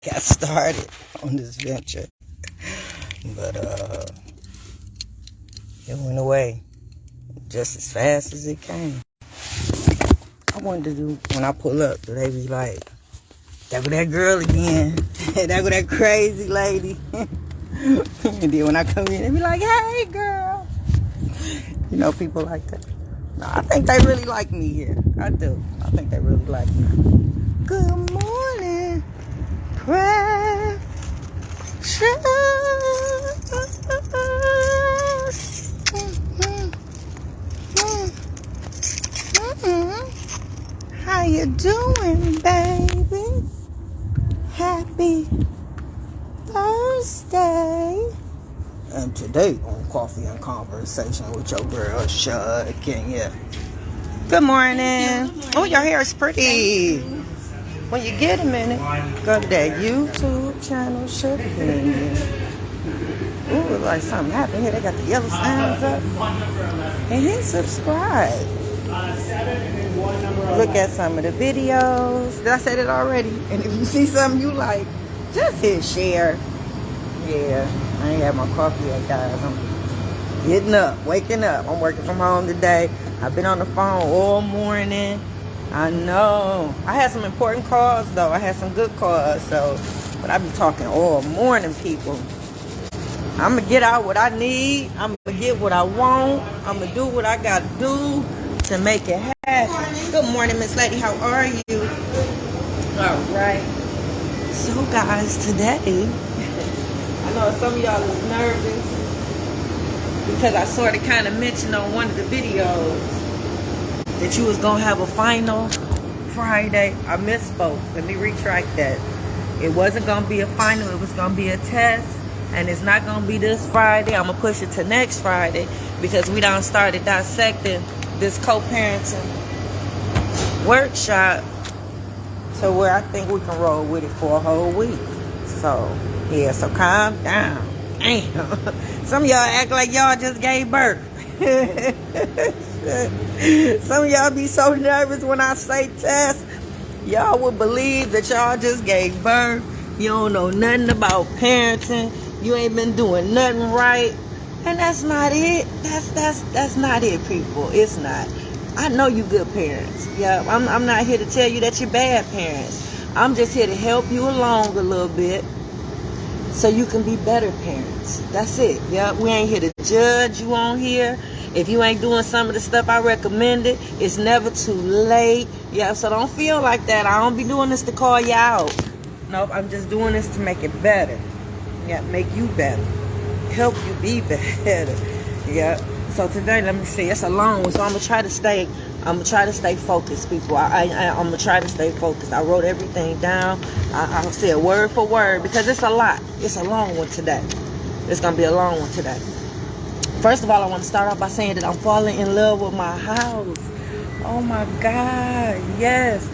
got started on this venture. But it went away just as fast as it came. I wanted to do, when I pull up, they be like, there go that girl again. There go that crazy lady. And then when I come in, they be like, hey girl. You know, people like that. No, I think they really like me here. I do. I think they really like me. Good morning, precious. How you doing, baby? Happy Thursday. And today on Coffee and Conversation with your girl, Shakenya. Good morning. Oh, your hair is pretty. When you get a minute, go to that YouTube channel, Shakenya. Ooh, like something happened here. They got the yellow signs up. And hit subscribe. Look at some of the videos. Did I say that already? And if you see something you like, just hit share. Yeah, I ain't had my coffee yet, guys. I'm getting up, waking up. I'm working from home today. I've been on the phone all morning. I know. I had some important calls, though. I had some good calls, so. But I be talking all morning, people. I'm going to get out what I need. I'm going to get what I want. I'm going to do what I got to do to make it happen. Good morning, Miss Lady. How are you? All right. So, guys, today, I know some of y'all is nervous because I sort of kind of mentioned on one of the videos that you was going to have a final Friday. I misspoke. Let me retract that. It wasn't going to be a final. It was going to be a test. And it's not going to be this Friday. I'm going to push it to next Friday because we done started dissecting this co-parenting workshop to where I think we can roll with it for a whole week. So, yeah, so calm down. Damn. Some of y'all act like y'all just gave birth. Some of y'all be so nervous when I say test. Y'all would believe that y'all just gave birth. You don't know nothing about parenting. You ain't been doing nothing right. And that's not it. That's not it, people. It's not. I know you good parents. Yeah, I'm not here to tell you that you're bad parents. I'm just here to help you along a little bit so you can be better parents. That's it. Yeah, we ain't here to judge you on here. If you ain't doing some of the stuff I recommended, it's never too late. Yeah, so don't feel like that. I don't be doing this to call you out. Nope, I'm just doing this to make it better. Yeah, make you better. Help you be better. Yeah. So today, let me see. It's a long one, so I'm gonna try to stay focused, people. I'm gonna try to stay focused. I wrote everything down. I'll say it word for word because it's a lot. It's a long one today. It's gonna be a long one today. First of all, I want to start off by saying that I'm falling in love with my house. Oh my God, yes.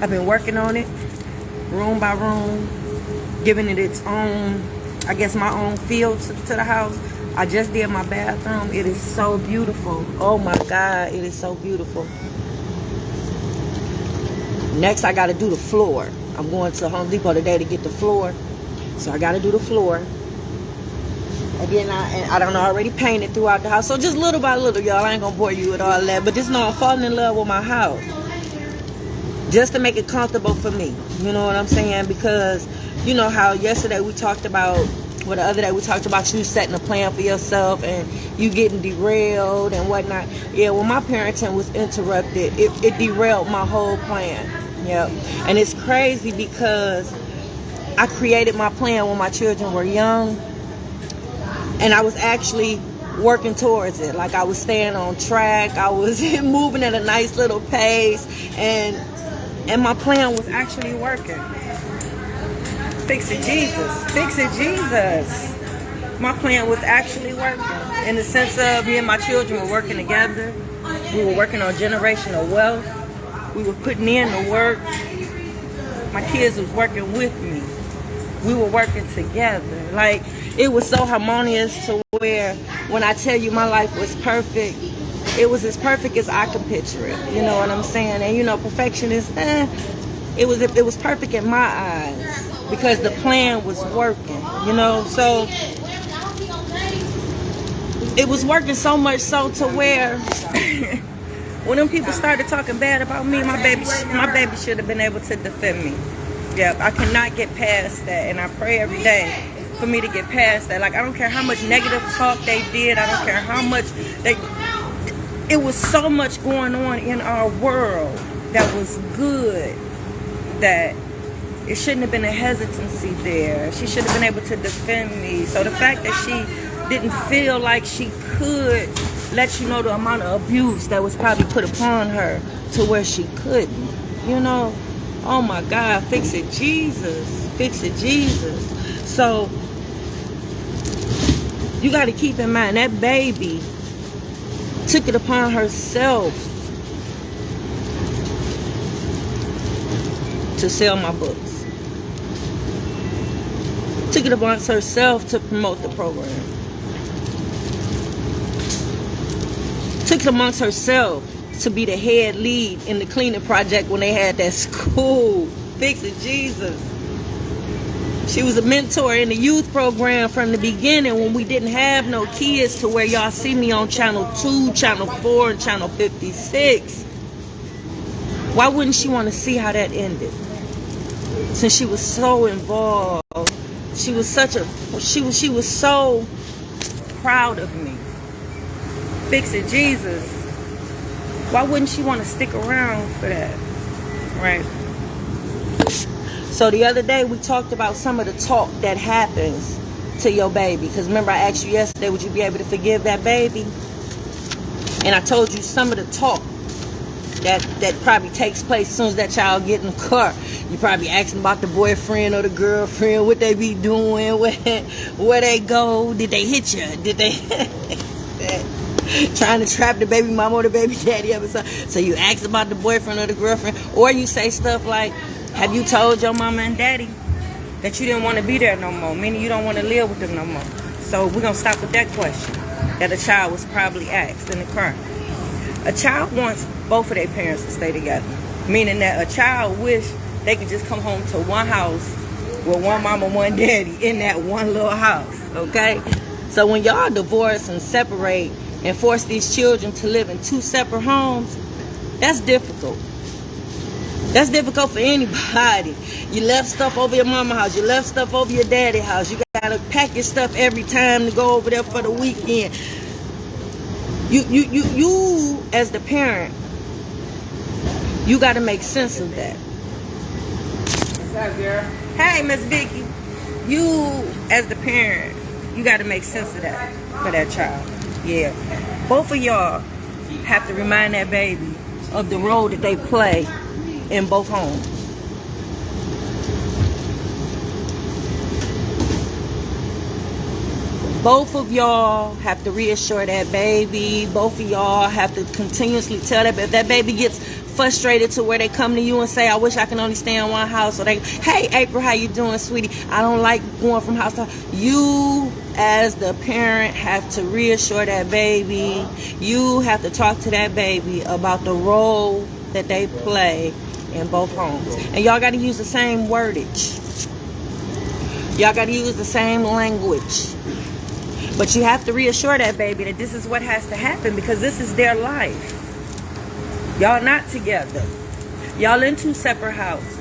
I've been working on it, room by room, giving it its own, I guess my own feel to the house. I just did my bathroom. It is so beautiful. Oh my God, it is so beautiful. Next, I got to do the floor. I'm going to Home Depot today to get the floor. So I got to do the floor. Again, I don't know, I already painted throughout the house. So just little by little, y'all. I ain't going to bore you with all that. But just know I'm falling in love with my house. Just to make it comfortable for me. You know what I'm saying? Because you know how yesterday we talked about, well, the other day we talked about you setting a plan for yourself and you getting derailed and whatnot. Yeah, when my parenting was interrupted, it derailed my whole plan. Yep. And it's crazy because I created my plan when my children were young. And I was actually working towards it. Like I was staying on track. I was moving at a nice little pace. And my plan was actually working. Fix it, Jesus. Fix it, Jesus. My plan was actually working. In the sense of me and my children were working together. We were working on generational wealth. We were putting in the work. My kids was working with me. We were working together. Like, it was so harmonious to where when I tell you my life was perfect, it was as perfect as I could picture it. You know what I'm saying? And you know, perfection is, it was perfect in my eyes. because the plan was working, you know. So it was working so much so to where when them people started talking bad about me, my baby should have been able to defend me. Yep, I cannot get past that, and I pray every day for me to get past that. Like, I don't care how much negative talk they did. I don't care how much they... It was so much going on in our world that was good that it shouldn't have been a hesitancy there. She should have been able to defend me. So the fact that she didn't feel like she could let you know the amount of abuse that was probably put upon her to where she couldn't, you know. Oh my God, fix it, Jesus. Fix it, Jesus. So you got to keep in mind that baby took it upon herself to sell my books. Took it upon herself to promote the program. Took it amongst herself to be the head lead in the cleaning project when they had that school. Fix it, Jesus. She was a mentor in the youth program from the beginning when we didn't have no kids to where y'all see me on channel 2, channel 4, and channel 56. Why wouldn't she want to see how that ended? Since she was so involved, she was so proud of me. Fix it, Jesus. Why wouldn't she want to stick around for that? Right? So the other day we talked about some of the talk that happens to your baby. Because remember I asked you yesterday, would you be able to forgive that baby? And I told you some of the talk that probably takes place as soon as that child get in the car. You probably asking about the boyfriend or the girlfriend, what they be doing, where they go, did they hit you, did they trying to trap the baby mama or the baby daddy up or something. So you ask about the boyfriend or the girlfriend, or you say stuff like, have you told your mama and daddy that you didn't want to be there no more, meaning you don't want to live with them no more? So we're going to stop with that question that a child was probably asked in the car. A child wants both of their parents to stay together, meaning that a child wish they could just come home to one house with one mama, one daddy in that one little house, okay? So when y'all divorce and separate and force these children to live in 2 separate homes, that's difficult. That's difficult for anybody. You left stuff over your mama house. You left stuff over your daddy house. You gotta pack your stuff every time to go over there for the weekend. You as the parent, you gotta make sense of that. What's up, girl? Hey, Miss Vicky. You as the parent, you gotta make sense of that for that child. Yeah. Both of y'all have to remind that baby of the role that they play in both homes. Both of y'all have to reassure that baby. Both of y'all have to continuously tell that, if that baby gets frustrated to where they come to you and say, I wish I can only stay in one house, or they, hey April, how you doing, sweetie? I don't like going from house to house. You as the parent have to reassure that baby. You have to talk to that baby about the role that they play in both homes. And y'all got to use the same wordage. Y'all got to use the same language. But you have to reassure that baby that this is what has to happen, because this is their life. Y'all not together. Y'all in 2 separate houses.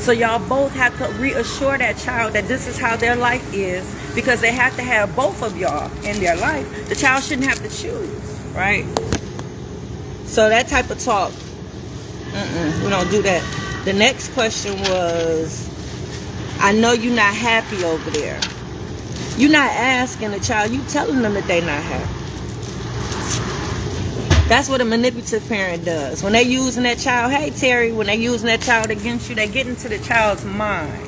So y'all both have to reassure that child that this is how their life is, because they have to have both of y'all in their life. The child shouldn't have to choose, right? So that type of talk, we don't do that. The next question was, I know you're not happy over there. You're not asking the child, you telling them that they're not happy. That's what a manipulative parent does. When they're using that child, hey Terry, when they're using that child against you, they get into the child's mind.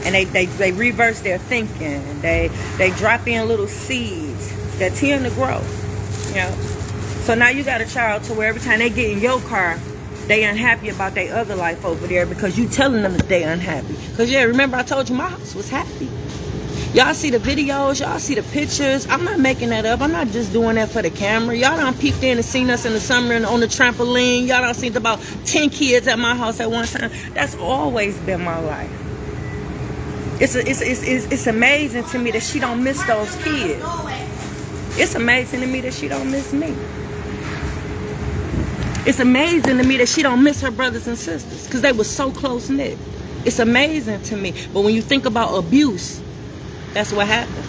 And they reverse their thinking. They drop in little seeds that tend to grow. You know? So now you got a child to where every time they get in your car, they unhappy about their other life over there because you telling them that they unhappy. Because yeah, remember I told you my house was happy. Y'all see the videos, y'all see the pictures. I'm not making that up. I'm not just doing that for the camera. Y'all done peeped in and seen us in the summer and on the trampoline. Y'all done seen about 10 kids at my house at one time. That's always been my life. It's amazing to me that she don't miss those kids. It's amazing to me that she don't miss me. It's amazing to me that she don't miss her brothers and sisters because they were so close knit. It's amazing to me. But when you think about abuse, that's what happens.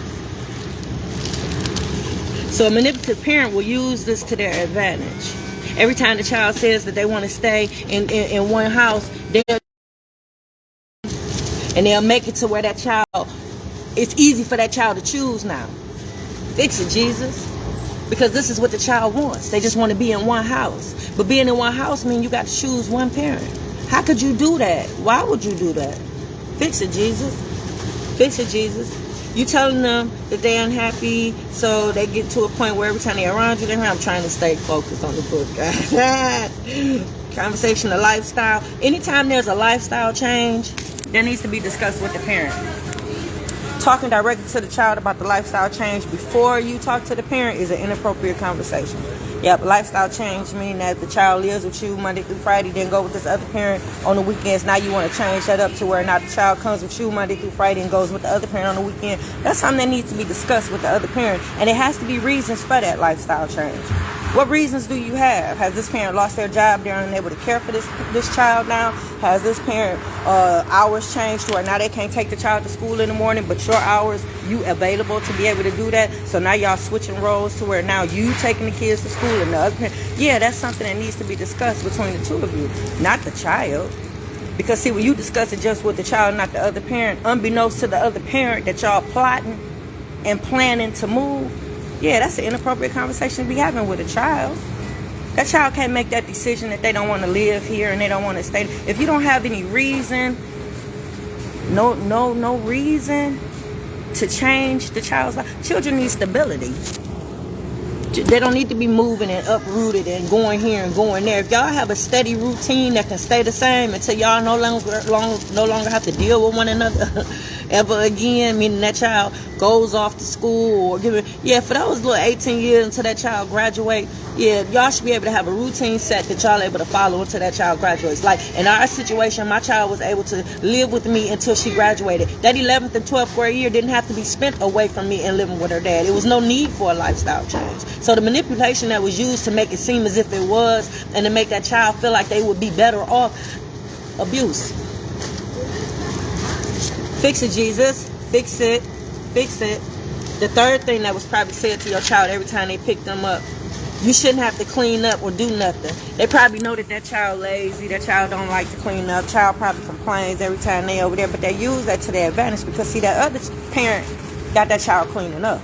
So a manipulative parent will use this to their advantage. Every time the child says that they want to stay in one house, they'll make it to where that child, it's easy for that child to choose now. Fix it, Jesus. Because this is what the child wants. They just want to be in one house. But being in one house means you got to choose one parent. How could you do that? Why would you do that? Fix it, Jesus. Fix it, Jesus. You telling them that they're unhappy, so they get to a point where every time they're around you, I'm trying to stay focused on the book, guys. Conversation of lifestyle. Anytime there's a lifestyle change, that needs to be discussed with the parent. Talking directly to the child about the lifestyle change before you talk to the parent is an inappropriate conversation. Yep, lifestyle change meaning that the child lives with you Monday through Friday, then go with this other parent on the weekends. Now you want to change that up to where now the child comes with you Monday through Friday and goes with the other parent on the weekend. That's something that needs to be discussed with the other parent. And it has to be reasons for that lifestyle change. What reasons do you have? Has this parent lost their job? They're unable to care for this child now? Has this parent hours changed to where now they can't take the child to school in the morning, but your hours, you available to be able to do that? So now y'all switching roles to where now you taking the kids to school and the other parent. Yeah, that's something that needs to be discussed between the two of you, not the child. Because see, when you discuss it just with the child, not the other parent, unbeknownst to the other parent that y'all plotting and planning to move, yeah, that's an inappropriate conversation to be having with a child. That child can't make that decision that they don't want to live here and they don't want to stay. If you don't have any reason, no reason to change the child's life. Children need stability. They don't need to be moving and uprooted and going here and going there. If y'all have a steady routine that can stay the same until y'all no longer have to deal with one another ever again, meaning that child goes off to school or for those little 18 years until that child graduate, y'all should be able to have a routine set that y'all able to follow until that child graduates. Like in our situation, my child was able to live with me until she graduated. That 11th and 12th grade year didn't have to be spent away from me and living with her dad. It was no need for a lifestyle change. So the manipulation that was used to make it seem as if it was and to make that child feel like they would be better off, abuse. Fix it, Jesus. Fix it. Fix it. The third thing that was probably said to your child every time they picked them up, you shouldn't have to clean up or do nothing. They probably know that child lazy, that child don't like to clean up. Child probably complains every time they over there, but they use that to their advantage because see, that other parent got that child cleaning up.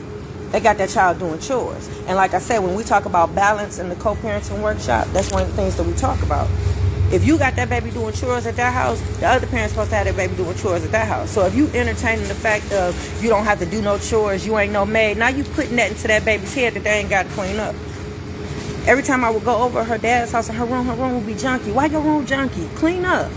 They got that child doing chores. And like I said, when we talk about balance in the co-parenting workshop, that's one of the things that we talk about. If you got that baby doing chores at that house, the other parent's supposed to have that baby doing chores at that house. So if you entertaining the fact of you don't have to do no chores, you ain't no maid, now you putting that into that baby's head that they ain't got to clean up. Every time I would go over her dad's house and her room would be junky. Why your room junky? Clean up.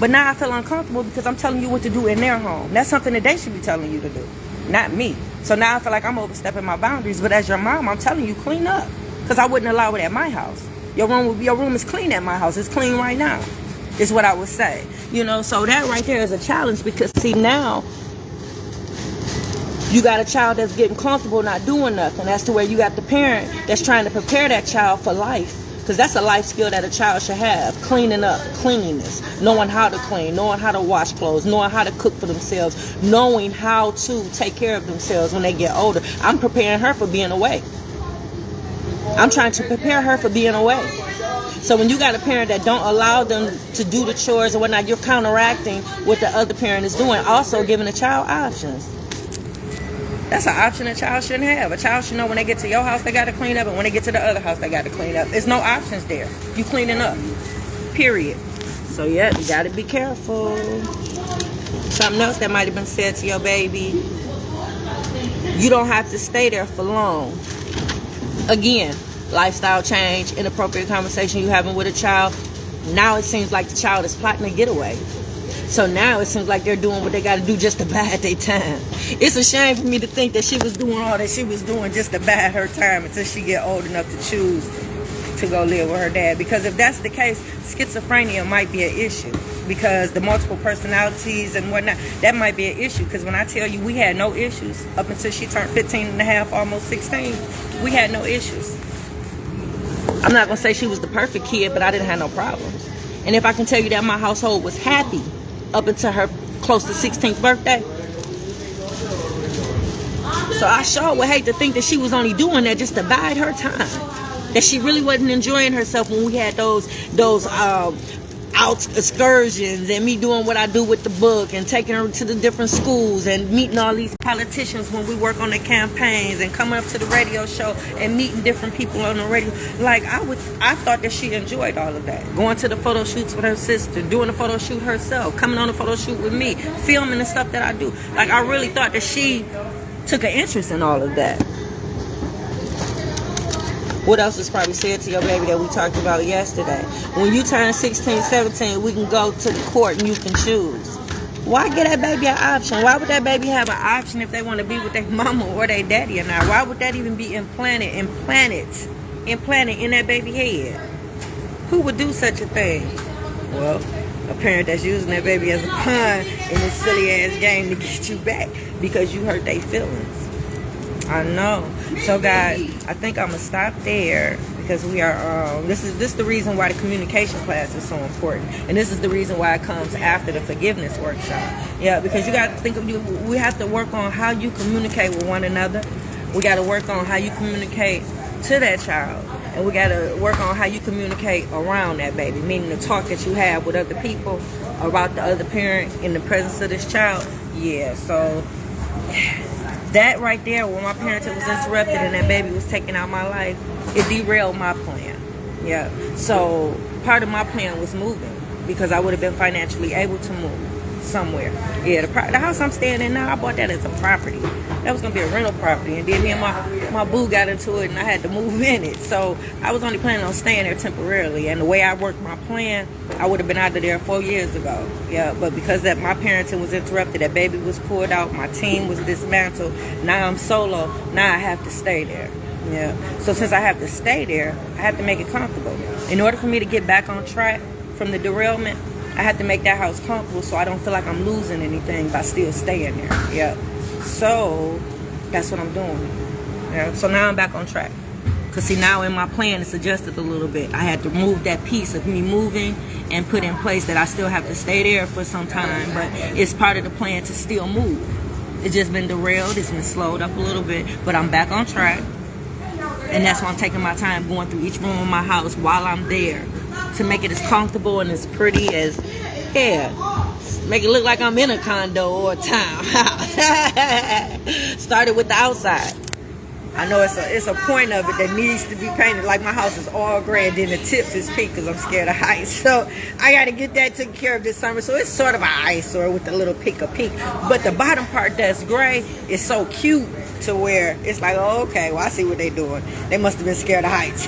But now I feel uncomfortable because I'm telling you what to do in their home. That's something that they should be telling you to do, not me. So now I feel like I'm overstepping my boundaries. But as your mom, I'm telling you, clean up, because I wouldn't allow it at my house. Your room is clean at my house. It's clean right now, is what I would say. So that right there is a challenge because see, now you got a child that's getting comfortable not doing nothing. That's to where you got the parent that's trying to prepare that child for life. Because that's a life skill that a child should have. Cleaning up, cleanliness, knowing how to clean, knowing how to wash clothes, knowing how to cook for themselves, knowing how to take care of themselves when they get older. I'm preparing her for being away. I'm trying to prepare her for being away. So when you got a parent that don't allow them to do the chores or whatnot, you're counteracting what the other parent is doing, also giving the child options. That's an option a child shouldn't have. A child should know when they get to your house, they got to clean up, and when they get to the other house, they got to clean up. There's no options there. You cleaning up. Period. So, yeah, you got to be careful. Something else that might have been said to your baby. You don't have to stay there for long. Again, lifestyle change, inappropriate conversation you having with a child. Now it seems like the child is plotting a getaway. So now it seems like they're doing what they got to do just to bide their time. It's a shame for me to think that she was doing all that she was doing just to bide her time until she get old enough to choose to go live with her dad. Because if that's the case, schizophrenia might be an issue. because the multiple personalities and whatnot, that might be an issue. Because when I tell you we had no issues up until she turned 15 and a half, almost 16, we had no issues. I'm not going to say she was the perfect kid, but I didn't have no problems. And if I can tell you that my household was happy up until her close to 16th birthday. So I sure would hate to think that she was only doing that just to bide her time. That she really wasn't enjoying herself when we had those out excursions and me doing what I do with the book and taking her to the different schools and meeting all these politicians when we work on the campaigns and coming up to the radio show and meeting different people on the radio. Like I thought that she enjoyed all of that. Going to the photo shoots with her sister, doing the photo shoot herself, coming on the photo shoot with me, filming the stuff that I do. Like I really thought that she took an interest in all of that. What else was probably said to your baby that we talked about yesterday? When you turn 16, 17, we can go to the court and you can choose. Why give that baby an option? Why would that baby have an option if they want to be with their mama or their daddy or not? Why would that even be implanted in that baby head? Who would do such a thing? Well, a parent that's using that baby as a pawn in this silly ass game to get you back because you hurt their feelings. I know. So guys, I think I'm gonna stop there because we are this is the reason why the communication class is so important, and this is the reason why it comes after the forgiveness workshop. Yeah, because you got to think of we have to work on how you communicate with one another. We got to work on how you communicate to that child, and we got to work on how you communicate around that baby, meaning the talk that you have with other people about the other parent in the presence of this child. Yeah, so that right there, when my parenting was interrupted and that baby was taking out my life, it derailed my plan. Yeah. So part of my plan was moving because I would have been financially able to move somewhere. Yeah, the house I'm staying in now, I bought that as a property. That was gonna be a rental property, and then me and my boo got into it, and I had to move in it. So I was only planning on staying there temporarily. And the way I worked my plan, I would have been out of there 4 years ago. Yeah, but because that my parenting was interrupted, that baby was pulled out, my team was dismantled. Now I'm solo. Now I have to stay there. Yeah. So since I have to stay there, I have to make it comfortable. In order for me to get back on track from the derailment, I have to make that house comfortable so I don't feel like I'm losing anything by still staying there. Yeah. So that's what I'm doing. Yeah. So now I'm back on track. Because see, now in my plan it's adjusted a little bit. I had to move that piece of me moving and put in place that I still have to stay there for some time. But it's part of the plan to still move. It's just been derailed. It's been slowed up a little bit. But I'm back on track. And that's why I'm taking my time going through each room of my house while I'm there to make it as comfortable and as pretty as, yeah, make it look like I'm in a condo or a townhouse. Started with the outside. I know it's a point of it that needs to be painted. Like my house is all gray and then the tips is pink because I'm scared of heights. So I got to get that taken care of this summer. So it's sort of an eyesore with a little peak of pink. But the bottom part that's gray is so cute to where it's like, oh, okay, well, I see what they're doing. They must have been scared of heights.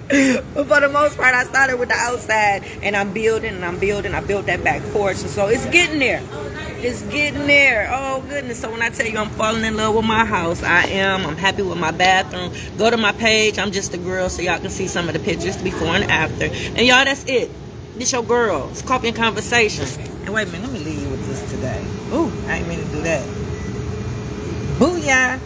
But for the most part, I started with the outside and I'm building. I built that back porch. And so it's getting there. It's getting there. Oh, goodness. So when I tell you I'm falling in love with my house, I am. I'm happy with my bathroom. Go to my page. I'm just a girl so y'all can see some of the pictures before and after. And y'all, that's it. This your girl. It's Coffee and Conversation. And wait a minute. Let me leave you with this today. Ooh, I ain't mean to do that. Booyah.